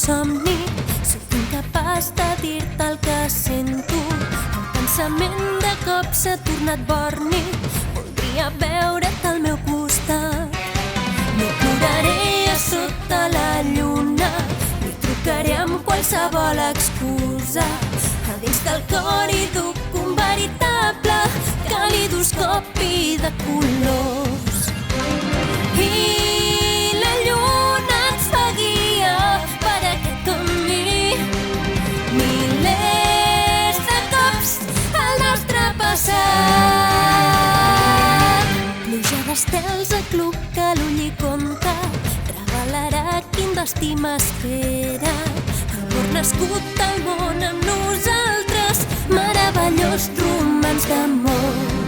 somni. Sóc incapaç de dir-te el que sento. El pensament de cop s'ha tornat borni. Voldria veure't al meu costat. No ploraré a sota la lluna, ni trucaré amb qualsevol excusa. A dins del cor hi duc un veritable calidoscopi de colors. I la lluna ens fa guia per aquest camí. Milers de cops al nostre passat. Pluja d'estels acluca l'ull i compta, revelarà quin destí m'espera. Amor nascut al món amb nosaltres, meravellós romanç d'amor.